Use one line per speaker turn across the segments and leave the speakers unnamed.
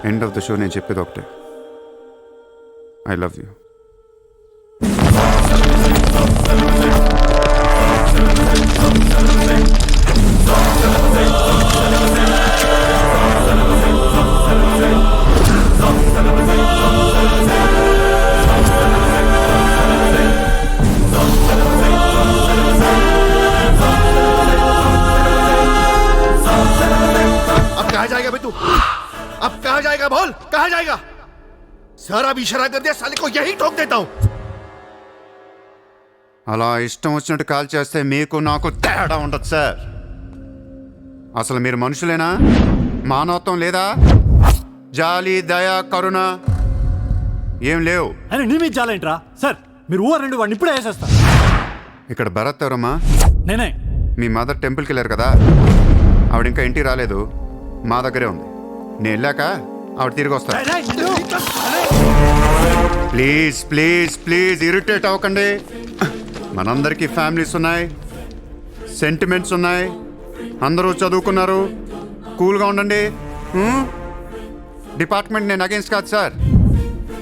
End of the show నేను చెప్పేది ఒకటే, ఐ లవ్ యూ.
कहाँ जाएगा बे तू? अब कहाँ जाएगा बोल, कहाँ जाएगा? सारा भी इशारा कर दिया, साले को यही ठोक देता हूँ.
అలా ఇష్టం వచ్చినట్టు కాల్ చేస్తే మీకు నాకు తేడా ఉండదు సార్. అసలు మీరు మనుషులేనా? మానవత్వం లేదా? జాలి, దయ, కరుణ ఏం లేవు.
అని నీ మీద జాలేంట్రా సార్? మీరు ఊరండి వాడిని ఇప్పుడే వేసేస్తా.
ఇక్కడ భరత్ ఎవరమ్మా?
నేనే.
మీ మదర్ టెంపుల్కి వెళ్ళారు కదా, ఆవిడ ఇంకా ఇంటికి రాలేదు, మా దగ్గరే ఉంది. నేను వెళ్ళాక ఆవిడ తిరిగి వస్తా. ప్లీజ్ ప్లీజ్ ప్లీజ్ ఇరిటేట్ అవ్వకండి. మనందరికీ ఫ్యామిలీస్ ఉన్నాయి, సెంటిమెంట్స్ ఉన్నాయి, అందరూ చదువుకున్నారు. కూల్గా ఉండండి. డిపార్ట్మెంట్ నేను అగేన్స్ట్ కాదు సార్,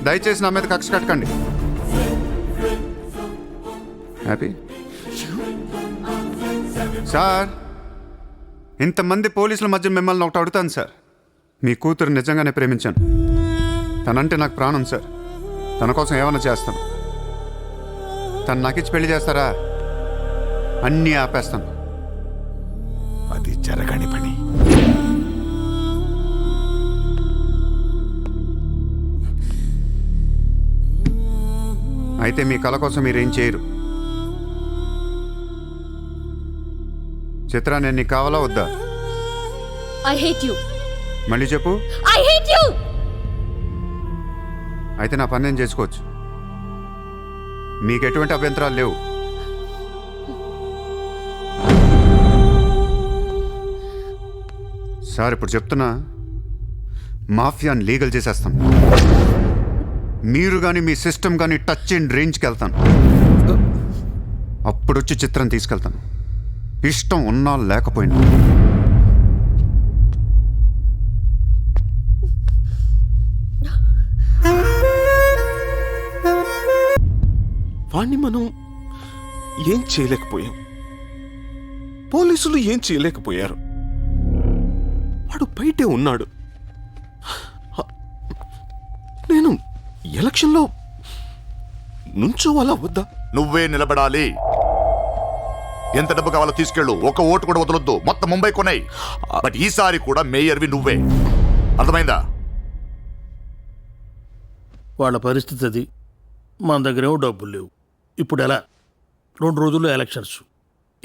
దయచేసి నా మీద కక్ష కట్టకండి. Happy sir? ఇంతమంది పోలీసుల మధ్య మిమ్మల్ని ఒకటి అడుగుతాను సార్. మీ కూతురు నిజంగానే ప్రేమించాను, తనంటే నాకు ప్రాణం సార్. తన కోసం ఏమైనా చేస్తాను. తను నాకిచ్చి పెళ్లి చేస్తారా? అన్నీ ఆపేస్తాను.
అది జరగని పని.
అయితే మీ కళ కోసం మీరేం చేయరు. చిత్ర, నేను నీకు కావాలా వద్దా?
I hate you.
మళ్ళీ చెప్పు.
I hate you.
అయితే నా పని నేను చేసుకోవచ్చు, మీకు ఎటువంటి అభ్యంతరాలు లేవు. సార్ ఇప్పుడు చెప్తున్నా, మాఫియాని లీగల్ చేసేస్తాను. మీరు కానీ మీ సిస్టమ్ కానీ టచ్ అండ్ రేంజ్కి వెళ్తాను. అప్పుడొచ్చి చిత్రం తీసుకెళ్తాను, ఇష్టం ఉన్నా లేకపోయినా.
వాణ్ణి మనం ఏం చేయలేకపోయాం, పోలీసులు ఏం చేయలేకపోయారు. వాడు బయటే ఉన్నాడు. నేను ఎలక్షన్లో నుంచోవాలా వద్దా?
నువ్వే నిలబడాలి. ఎంత డబ్బు కావాలో తీసుకెళ్ళు, ఒక ఓటు కూడా వదలొద్దు, మొత్తం ముంబై కొన్నాయి. బట్ ఈసారి కూడా మేయర్వి నువ్వే, అర్థమైందా?
వాళ్ళ పరిస్థితి అది. మన దగ్గరేమో డబ్బులు లేవు. ఇప్పుడు ఎలా? 2 రోజుల్లో ఎలక్షన్స్.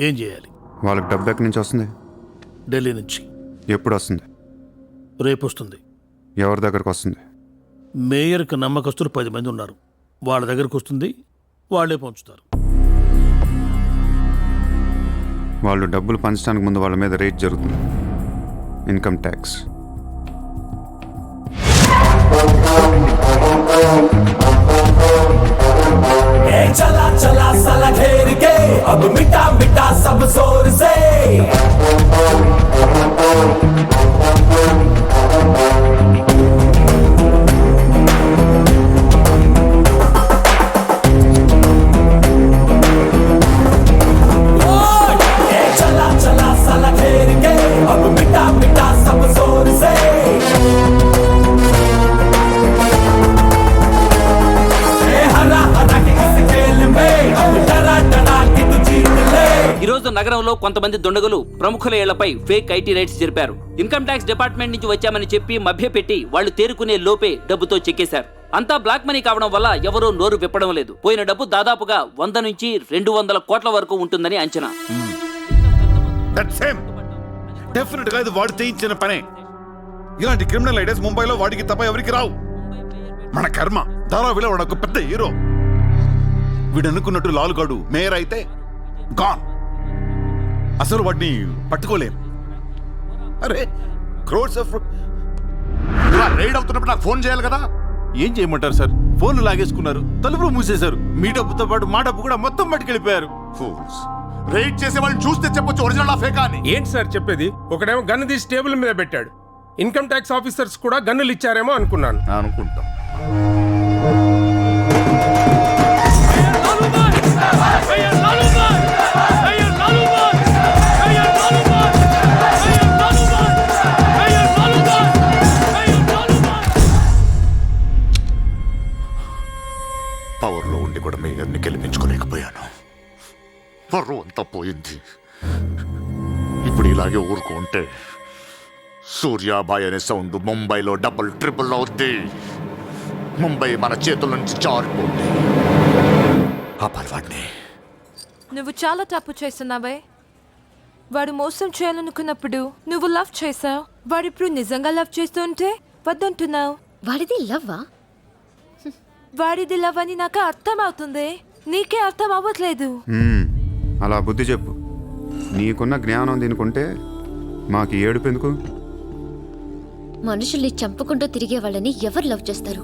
ఏం చేయాలి?
వాళ్ళకి డబ్బు ఎక్కడి నుంచి వస్తుంది?
ఢిల్లీ నుంచి.
ఎప్పుడు వస్తుంది?
రేపు వస్తుంది.
ఎవరి దగ్గరకు వస్తుంది?
మేయర్కి నమ్మకస్తులు 10 మంది ఉన్నారు. వాళ్ళ దగ్గరకు వస్తుంది, వాళ్ళే పంచుతారు.
వాళ్ళు డబ్బులు పంచడానికి ముందు వాళ్ళ మీద రేట్ జరుగుతుంది, ఇన్కమ్ ట్యాక్స్.
चला चला साला घेर के अब मिटा मिटा सब जोर से चला चला साला घेर के अब मिटा मिटा सब जोर से
ఈరోజు నగరంలో కొంతమంది దుండగులు ప్రముఖుల ఇళ్లపై ఫేక్ ఐటీ రైడ్స్ జరిపారు. ఇన్కమ్ ట్యాక్స్ డిపార్ట్మెంట్ నుంచి వచ్చామని చెప్పి మభ్యపెట్టి వాళ్ళు తేరుకునే లోపే డబ్బుతో చెక్కేశారు. అంతా బ్లాక్ మనీ కావడం వల్ల ఎవరూ నోరు విప్పడం లేదు. పోయిన డబ్బు దాదాపుగా 100 నుంచి 200 కోట్ల వరకు ఉంటుందని అంచనా.
డెఫినెట్ గా ఇది వాడు చేయించిన పనే. ఇలాంటి క్రిమినల్ ఐడియాస్ ముంబైలో వాడికి తప్ప ఎవరికి రావు. మన కర్మ, ధారావిలో వాడు ఒక పెద్ద హీరో. వీడు అనుకున్నట్టు లాలుగాడు మేయర్ అయితే గాన్. అసలు వాడిని పట్టుకోలేం. అరే క్రోర్స్ ఆఫ్
రైడ్ అవుతున్నప్పుడు నాకు ఫోన్ చేయాలి కదా.
ఏం చేయమంటారు సార్? ఫోన్లు లాగేసుకున్నారు, తలుపులు మూసేశారు. మీ డబ్బుతో పాటు మా డబ్బు కూడా మొత్తం పట్టుకెళ్ళిపోయారు.
రైడ్ చేసే వాళ్ళని చూస్తే చెప్పొచ్చు ఒరిజినల్ ఫేకా అని.
ఏంటి సార్ చెప్పేది? ఒకడేమో గన్ను తీసి టేబుల్ మీద పెట్టాడు, ఇన్కమ్ ట్యాక్స్ ఆఫీసర్స్ కూడా గన్నులు ఇచ్చారేమో అనుకున్నాను.
అనుకుంటా. పవర్లో ఉండి కూడా మేయర్ని గెలిపించుకోలేకపోయాను. పరువు అంతా పోయింది. ఇప్పుడు ఇలాగే ఊరుకుంటే సూర్యాబాయ్ అనే సౌండ్ ముంబైలో డబుల్ ట్రిపుల్ అవుద్ది. ముంబై మన చేతుల నుంచి జారిపోద్ది. ఆపాలి వాడిని.
నువ్వు చాలా తప్పు చేస్తున్నావే. వాడు మోసం చేయాలనుకున్నప్పుడు నువ్వు లవ్ చేసావు. వాడిప్పుడు నిజంగా లవ్ చేస్తుంటే వద్దంటున్నావు.
వాడిది లవ్వా?
వాడిది లవ్ అని నాకు అర్థం అవుతుంది, నీకే అర్థం అవ్వట్లేదు.
అలా బుద్ధి చెప్పు. నీకున్న జ్ఞానం దీనికుంటే మాకు ఏడుపు ఎందుకు?
మనుషుల్ని చంపుకుంటూ తిరిగే వాళ్ళని ఎవరు లవ్ చేస్తారు?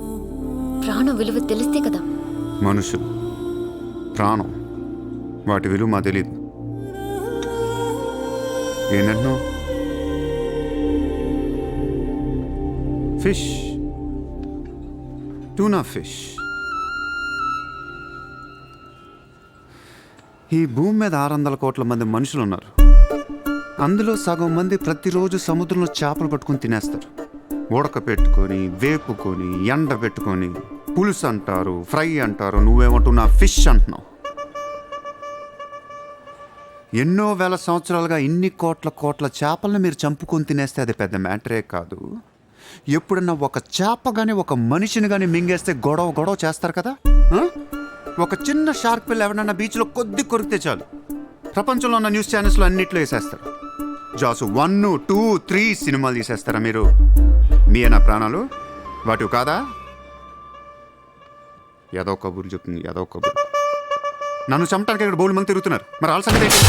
ప్రాణం విలువ తెలిస్తే కదా.
మనుషులు, ప్రాణం, వాటి విలువ మా తెలీదు. ఏంటంటున్నావు? Fish, tuna fish. ఈ భూమి మీద 600 కోట్ల మంది మనుషులు ఉన్నారు. అందులో సగం మంది ప్రతిరోజు సముద్రంలో చేపలు పట్టుకొని తినేస్తారు. ఉడక పెట్టుకొని, వేపుకొని, ఎండ పెట్టుకొని, పులుసు అంటారు, ఫ్రై అంటారు. నువ్వేమంటున్నా ఫిష్ అంటున్నావు. ఎన్నో వేల సంవత్సరాలుగా ఇన్ని కోట్ల చేపలను మీరు చంపుకొని తినేస్తే అది పెద్ద మ్యాటరే కాదు. ఎప్పుడన్నా ఒక చేప కానీ ఒక మనిషిని కానీ మింగేస్తే గొడవ చేస్తారు కదా. ఒక చిన్న షార్క్ పిల్ల ఎవరన్నా బీచ్లో కొద్ది కొరికితే చాలు, ప్రపంచంలో ఉన్న న్యూస్ ఛానల్స్లో అన్నిట్లో వేసేస్తారు. జాసు 1, 2, 3 సినిమాలు తీసేస్తారా మీరు? మీ నా ప్రాణాలు వాటివి కాదా? ఏదో కబుర్లు చెప్తుంది, ఏదో కబుర్లు. నన్ను చంపడానికి ఇక్కడ బోల్డ్ మంది తిరుగుతున్నారు. మరి వాళ్ళ సంగతి ఏంటి?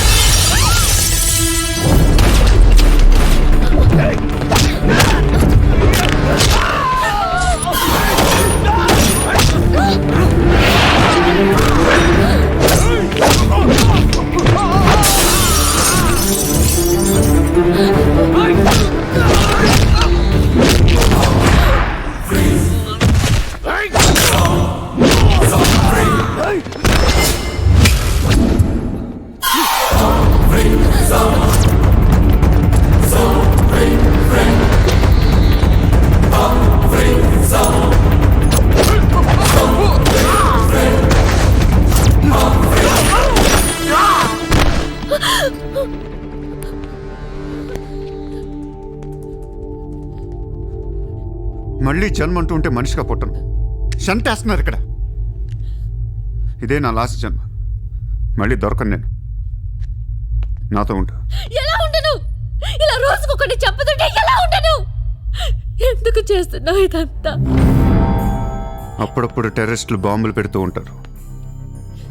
మళ్ళీ జన్మ అంటూ ఉంటే మనిషిగా పుట్టను. షంటేస్తున్నారు ఇక్కడ. ఇదే నా లాస్ట్ జన్మ. మళ్ళీ దొరకను నేను. నాతో ఉంటా.
ఎలా ఉండను? ఇలా రోజుకొకటి చంపుతుంటే ఎలా ఉండను? ఎందుకు చేస్తున్నావు ఇదంతా?
అప్పుడప్పుడు టెర్రరిస్టులు బాంబులు పెడుతూ ఉంటారు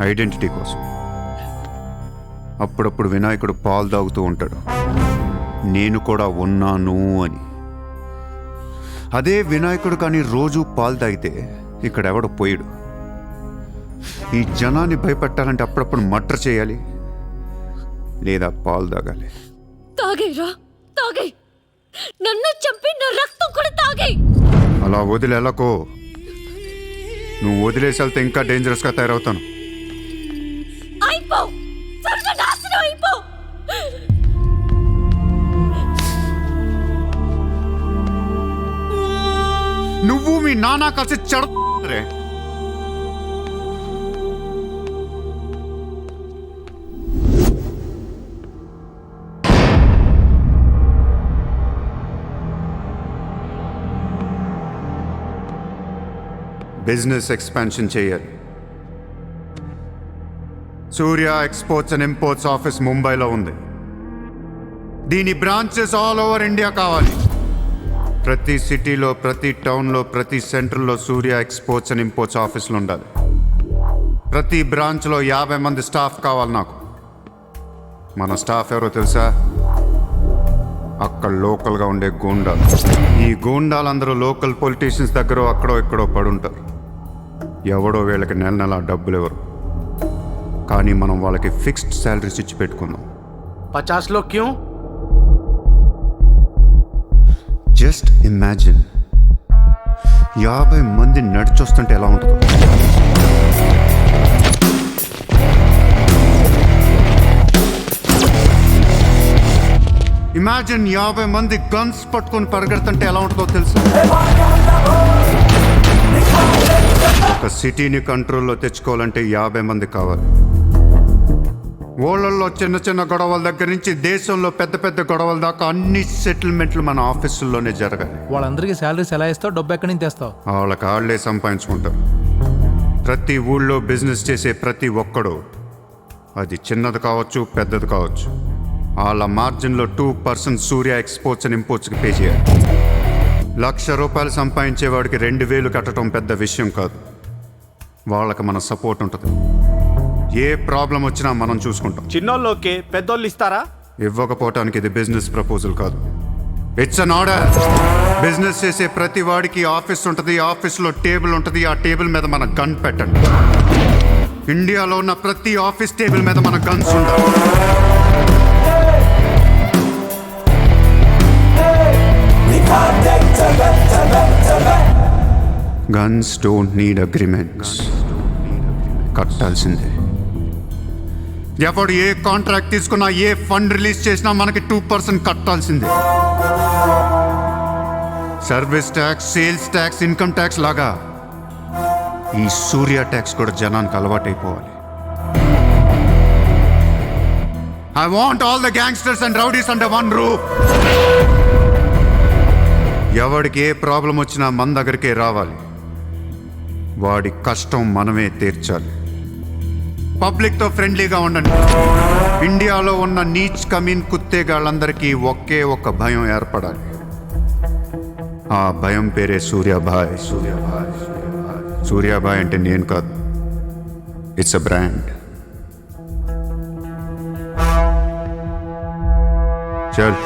ఐడెంటిటీ కోసం. అప్పుడప్పుడు వినాయకుడు పాలు తాగుతూ ఉంటాడు, నేను కూడా ఉన్నాను అని. అదే వినాయకుడు కానీ రోజు పాలు తాగితే ఇక్కడెవడు పోయాడు. ఈ జనాన్ని భయపెట్టాలంటే అప్పుడప్పుడు మర్డర్ చేయాలి, లేదా పాలు తాగాలి.
తాగేరా, తాగే. నన్ను చంపి నా రక్తం కూడా తాగే.
అలా వదిలేలాకో. నువ్వు వదిలేసి వెళ్తే ఇంకా డేంజరస్గా తయారవుతాను.
అయిపో, సర్వనాశనం అయిపో.
నువ్వు మీ నాన్న కలిసి చెడరే. బిజినెస్ ఎక్స్పాన్షన్ చేయాలి. సూర్య ఎక్స్పోర్ట్స్ అండ్ ఇంపోర్ట్స్ ఆఫీస్ ముంబైలో ఉంది. దీని బ్రాంచెస్ ఆల్ ఓవర్ ఇండియా కావాలి. ప్రతి సిటీలో, ప్రతి టౌన్లో, ప్రతి సెంటర్లో సూర్య ఎక్స్పోర్ట్స్ అండ్ ఇంపోర్ట్స్ ఆఫీసులు ఉండాలి. ప్రతి బ్రాంచ్లో 50 మంది స్టాఫ్ కావాలి నాకు. మన స్టాఫ్ ఎవరో తెలుసా? అక్కడ లోకల్గా ఉండే గూండాలు. ఈ గూండాలందరూ లోకల్ పొలిటీషియన్స్ దగ్గర అక్కడో ఇక్కడో పడుంటారు. ఎవడో వీళ్ళకి నెల డబ్బులు ఎవరు, కానీ మనం వాళ్ళకి ఫిక్స్డ్ శాలరీస్ ఇచ్చి పెట్టుకుందాం.
50 लोग क्यों?
జస్ట్ ఇమాజిన్ 50 మంది నడిచొస్తుంటే ఎలా ఉంటుందో. ఇమాజిన్ 50 మంది గన్స్ పట్టుకొని పరిగెడుతుంటే ఎలా ఉంటుందో తెలుసు. ఒక సిటీని కంట్రోల్లో తెచ్చుకోవాలంటే 50 మంది కావాలి. ఊళ్ళల్లో చిన్న చిన్న గొడవల దగ్గర నుంచి దేశంలో పెద్ద పెద్ద గొడవల దాకా అన్ని సెటిల్మెంట్లు మన ఆఫీసుల్లోనే జరగాలి.
వాళ్ళందరికీ శాలరీస్ ఎలా ఇస్తావు, డబ్బు ఎక్కడి నుంచి తెస్తావు?
వాళ్ళకి వాళ్ళే సంపాదించుకుంటారు. ప్రతి ఊళ్ళో బిజినెస్ చేసే ప్రతి ఒక్కడు, అది చిన్నది కావచ్చు పెద్దది కావచ్చు, వాళ్ళ మార్జిన్లో 2% సూర్య ఎక్స్పోర్ట్స్ అండ్ ఇంపోర్ట్స్కి పే చేయాలి. ₹1,00,000 సంపాదించేవాడికి 2,000 కట్టడం పెద్ద విషయం కాదు. వాళ్ళకి మన సపోర్ట్ ఉంటుంది. ఏ ప్రాబ్లం వచ్చినా మనం చూసుకుంటాం.
చిన్నోళ్ళు ఓకే, పెద్దోళ్ళు ఇస్తారా?
ఇవ్వకపోవటానికి ఇది బిజినెస్ ప్రపోజల్ కాదు, ఇట్స్ అన్ ఆర్డర్. బిజినెస్ చేసే ప్రతి వాడికి ఆఫీస్ ఉంటుంది, ఆఫీస్లో టేబుల్ ఉంటుంది. ఆ టేబుల్ మీద మన గన్ పెట్టండి. ఇండియాలో ఉన్న ప్రతి ఆఫీస్ టేబుల్ మీద మన గన్స్ ఉండాలి. Guns don't need agreements. కట్టాల్సిందే. ఎవడు ఏ కాంట్రాక్ట్ తీసుకున్నా, ఏ ఫండ్ రిలీజ్ చేసినా మనకి 2% కట్టాల్సిందే. Service tax, sales tax, income tax లాగా ఈ సూర్య ట్యాక్స్ కూడా జనానికి అలవాటైపోవాలి. I want all the gangsters and rowdies under one roof. ఎవడికి ఏ ప్రాబ్లం వచ్చినా మన దగ్గరికే రావాలి. వాడి కష్టం మనమే తీర్చాలి. పబ్లిక్తో ఫ్రెండ్లీగా ఉండండి. ఇండియాలో ఉన్న నీచ్ కమీన్ కుత్తేగాళ్ళందరికీ ఒకే ఒక భయం ఏర్పడాలి. ఆ భయం పేరే సూర్యాభాయ్. సూర్యాభాయ్ అంటే నేను కాదు, ఇట్స్ అ బ్రాండ్. చల్.